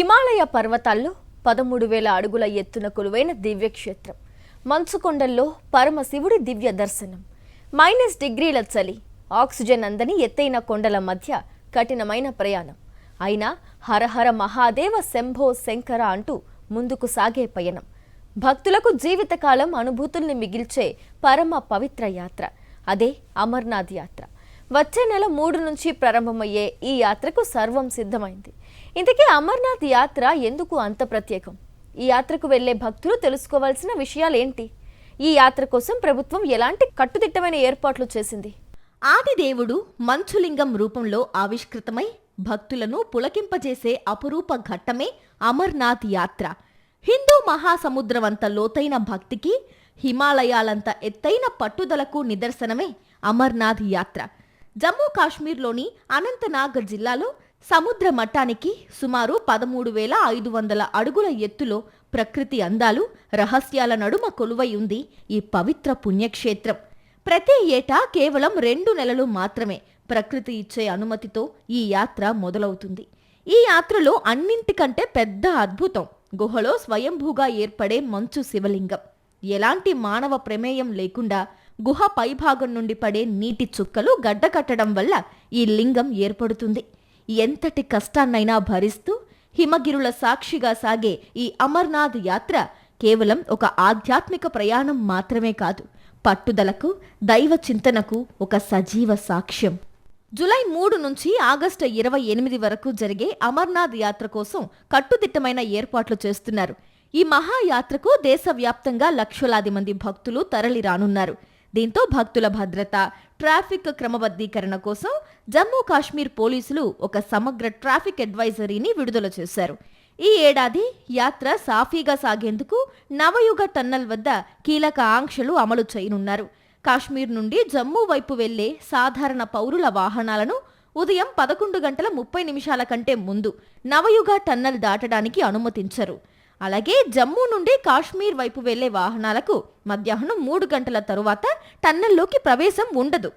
హిమాలయ పర్వతాల్లో 13,000 అడుగుల ఎత్తున కొలువైన దివ్యక్షేత్రం. మంచుకొండల్లో పరమశివుడి దివ్య దర్శనం. -డిగ్రీల చలి, ఆక్సిజన్ అందని ఎత్తైన కొండల మధ్య కఠినమైన ప్రయాణం. అయినా హరహర మహాదేవ శంభో శంకర అంటూ ముందుకు సాగే పయనం. భక్తులకు జీవితకాలం అనుభూతుల్ని మిగిల్చే పరమ పవిత్ర యాత్ర. అదే అమర్నాథ్ యాత్ర. వచ్చే నెల 3 నుంచి ప్రారంభమయ్యే ఈ యాత్రకు సర్వం సిద్ధమైంది. ఇంతకీ అమర్నాథ్ యాత్ర ఎందుకు అంత ప్రత్యేకం? ఈ యాత్రకు వెళ్లే భక్తులు తెలుసుకోవాల్సిన విషయాలేంటి? ఈ యాత్ర కోసం ప్రభుత్వం ఎలాంటి కట్టుదిట్టమైన ఏర్పాట్లు చేసింది? ఆదిదేవుడు మంచులింగం రూపంలో ఆవిష్కృతమై భక్తులను పులకింపజేసే అపురూప ఘట్టమే అమర్నాథ్ యాత్ర. హిందూ మహాసముద్రమంత లోతైన భక్తికి, హిమాలయాలంత ఎత్తైన పట్టుదలకు నిదర్శనమే అమర్నాథ్ యాత్ర. జమ్మూ కాశ్మీర్లోని అనంతనాగ్ జిల్లాలో సముద్ర మట్టానికి సుమారు 13,500 అడుగుల ఎత్తులో ప్రకృతి అందాలు, రహస్యాల నడుమ కొలువై ఉంది ఈ పవిత్ర పుణ్యక్షేత్రం. ప్రతి ఏటా కేవలం 2 నెలలు మాత్రమే ప్రకృతి ఇచ్చే అనుమతితో ఈ యాత్ర మొదలవుతుంది. ఈ యాత్రలో అన్నింటికంటే పెద్ద అద్భుతం గుహలో స్వయంభూగా ఏర్పడే మంచు శివలింగం. ఎలాంటి మానవ ప్రమేయం లేకుండా గుహ పైభాగం నుండి పడే నీటి చుక్కలు గడ్డకట్టడం వల్ల ఈ లింగం ఏర్పడుతుంది. ఎంతటి కష్టాన్నైనా భరిస్తూ హిమగిరుల సాక్షిగా సాగే ఈ అమర్నాథ్ యాత్ర కేవలం ఒక ఆధ్యాత్మిక ప్రయాణం మాత్రమే కాదు, పట్టుదలకు, దైవ చింతనకు ఒక సజీవ సాక్ష్యం. జూలై 3 నుంచి ఆగస్టు 28 వరకు జరిగే అమర్నాథ్ యాత్ర కోసం కట్టుదిట్టమైన ఏర్పాట్లు చేస్తున్నారు. ఈ మహాయాత్రకు దేశవ్యాప్తంగా లక్షలాది మంది భక్తులు తరలి రానున్నారు. దీంతో భక్తుల భద్రత, ట్రాఫిక్ క్రమబద్ధీకరణ కోసం జమ్మూ కాశ్మీర్ పోలీసులు ఒక సమగ్ర ట్రాఫిక్ అడ్వైజరీని విడుదల చేశారు. ఈ ఏడాది యాత్ర సాఫీగా సాగేందుకు నవయుగ టన్నల్ వద్ద కీలక ఆంక్షలు అమలు చేయనున్నారు. కాశ్మీర్ నుండి జమ్మూ వైపు వెళ్లే సాధారణ పౌరుల వాహనాలను ఉదయం 11:30 కంటే ముందు నవయుగ టన్నల్ దాటడానికి అనుమతించరు. అలాగే జమ్మూ నుండి కాశ్మీర్ వైపు వెళ్లే వాహనాలకు మధ్యాహ్నం 3 గంటల తరువాత టన్నల్లోకి ప్రవేశం ఉండదు.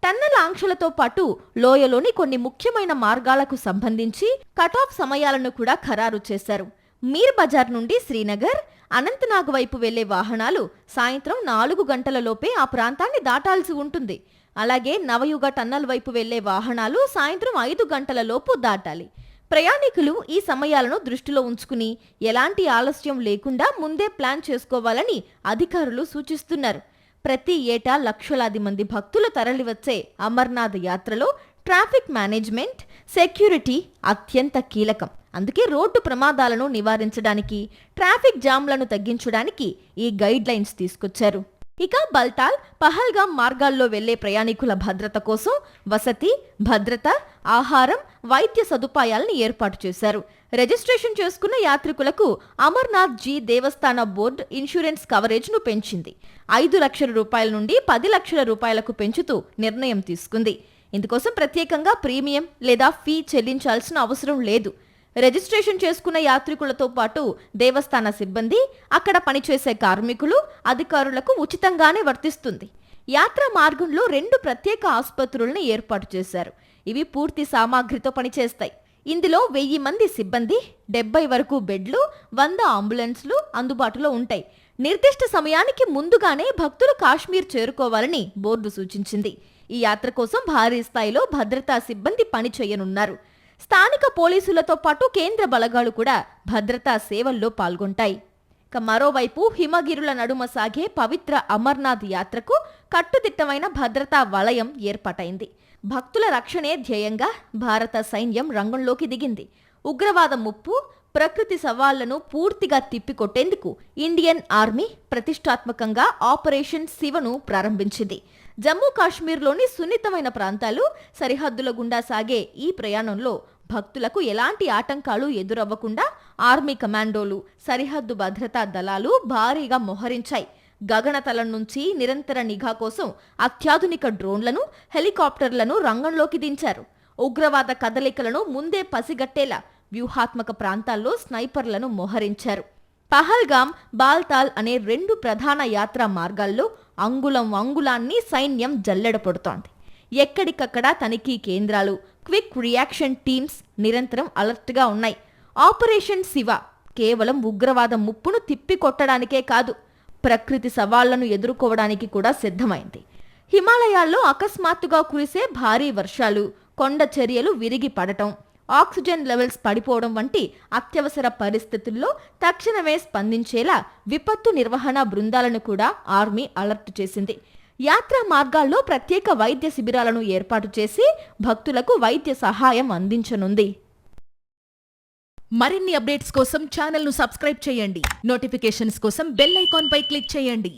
టన్నల్ ఆంక్షలతో పాటు లోయలోని కొన్ని ముఖ్యమైన మార్గాలకు సంబంధించి కటాఫ్ సమయాలను కూడా ఖరారు చేశారు. మీర్ బజార్ నుండి శ్రీనగర్, అనంతనాగ్ వైపు వెళ్లే వాహనాలు సాయంత్రం 4 గంటల లోపే ఆ ప్రాంతాన్ని దాటాల్సి ఉంటుంది. అలాగే నవయుగ టన్నల్ వైపు వెళ్లే వాహనాలు సాయంత్రం 5 గంటల లోపు దాటాలి. ప్రయాణికులు ఈ సమయాలను దృష్టిలో ఉంచుకుని ఎలాంటి ఆలస్యం లేకుండా ముందే ప్లాన్ చేసుకోవాలని అధికారులు సూచిస్తున్నారు. ప్రతి ఏటా లక్షలాది మంది భక్తులు తరలివచ్చే అమర్నాథ్ యాత్రలో ట్రాఫిక్ మేనేజ్మెంట్, సెక్యూరిటీ అత్యంత కీలకం. అందుకే రోడ్డు ప్రమాదాలను నివారించడానికి, ట్రాఫిక్ జామ్లను తగ్గించడానికి ఈ గైడ్ లైన్స్ తీసుకొచ్చారు. ఇక బల్తాల్, పహల్గాం మార్గాల్లో వెళ్లే ప్రయాణికుల భద్రత కోసం వసతి, భద్రత, ఆహారం, వైద్య సదుపాయాలను ఏర్పాటు చేశారు. రిజిస్ట్రేషన్ చేసుకున్న యాత్రికులకు అమర్నాథ్ జీ దేవస్థాన బోర్డు ఇన్సూరెన్స్ కవరేజ్ను పెంచింది. 5 లక్షల రూపాయల నుండి 10 లక్షల రూపాయలకు పెంచుతూ నిర్ణయం తీసుకుంది. ఇందుకోసం ప్రత్యేకంగా ప్రీమియం లేదా ఫీ చెల్లించాల్సిన అవసరం లేదు. రిజిస్ట్రేషన్ చేసుకున్న యాత్రికులతో పాటు దేవస్థాన సిబ్బంది, అక్కడ పనిచేసే కార్మికులు, అధికారులకు ఉచితంగానే వర్తిస్తుంది. యాత్ర మార్గంలో 2 ప్రత్యేక ఆసుపత్రులను ఏర్పాటు చేశారు. ఇవి పూర్తి సామాగ్రితో పనిచేస్తాయి. ఇందులో 1000 మంది సిబ్బంది, 70 వరకు బెడ్లు, 100 అంబులెన్స్లు అందుబాటులో ఉంటాయి. నిర్దిష్ట సమయానికి ముందుగానే భక్తులు కాశ్మీర్ చేరుకోవాలని బోర్డు సూచించింది. ఈ యాత్ర కోసం భారీ స్థాయిలో భద్రతా సిబ్బంది పనిచేయనున్నారు. స్థానిక పోలీసులతో పాటు కేంద్ర బలగాలు కూడా భద్రతా సేవల్లో పాల్గొంటాయి. ఇక మరోవైపు హిమగిరుల నడుమ సాగే పవిత్ర అమర్నాథ్ యాత్రకు కట్టుదిట్టమైన భద్రతా వలయం ఏర్పాటైంది. భక్తుల రక్షణే ధ్యేయంగా భారత సైన్యం రంగంలోకి దిగింది. ఉగ్రవాద ముప్పు, ప్రకృతి సవాళ్లను పూర్తిగా తిప్పికొట్టేందుకు ఇండియన్ ఆర్మీ ప్రతిష్టాత్మకంగా ఆపరేషన్ శివను ప్రారంభించింది. జమ్మూ కాశ్మీర్లోని సున్నితమైన ప్రాంతాలు, సరిహద్దుల గుండా సాగే ఈ ప్రయాణంలో భక్తులకు ఎలాంటి ఆటంకాలు ఎదురవ్వకుండా ఆర్మీ కమాండోలు, సరిహద్దు భద్రతా దళాలు భారీగా మోహరించాయి. గగనతలం నుంచి నిరంతర నిఘా కోసం అత్యాధునిక డ్రోన్లను, హెలికాప్టర్లను రంగంలోకి దించారు. ఉగ్రవాద కదలికలను ముందే పసిగట్టేలా వ్యూహాత్మక ప్రాంతాల్లో స్నైపర్లను మోహరించారు. పహల్గాం, బాల్తాల్ అనే 2 ప్రధాన యాత్రా మార్గాల్లో అంగుళం అంగుళాన్ని సైన్యం జల్లెడపడుతోంది. ఎక్కడికక్కడ తనిఖీ కేంద్రాలు, క్విక్ రియాక్షన్ టీమ్స్ నిరంతరం అలర్ట్గా ఉన్నాయి. ఆపరేషన్ శివ కేవలం ఉగ్రవాద ముప్పును తిప్పికొట్టడానికే కాదు, ప్రకృతి సవాళ్లను ఎదుర్కోవడానికి కూడా సిద్ధమైంది. హిమాలయాల్లో అకస్మాత్తుగా కురిసే భారీ వర్షాలు, కొండ చర్యలు విరిగి పడటం, ఆక్సిజన్ లెవెల్స్ పడిపోవడం వంటి అత్యవసర పరిస్థితుల్లో తక్షణమే స్పందించేలా విపత్తు నిర్వహణ బృందాలను కూడా ఆర్మీ అలర్ట్ చేసింది. యాత్రా మార్గాల్లో ప్రత్యేక వైద్య శిబిరాలను ఏర్పాటు చేసి భక్తులకు వైద్య సహాయం అందించనుంది. మరిన్ని అప్డేట్స్ కోసం ఛానల్ను సబ్స్క్రైబ్ చేయండి. నోటిఫికేషన్స్ కోసం బెల్ ఐకాన్ పై క్లిక్ చేయండి.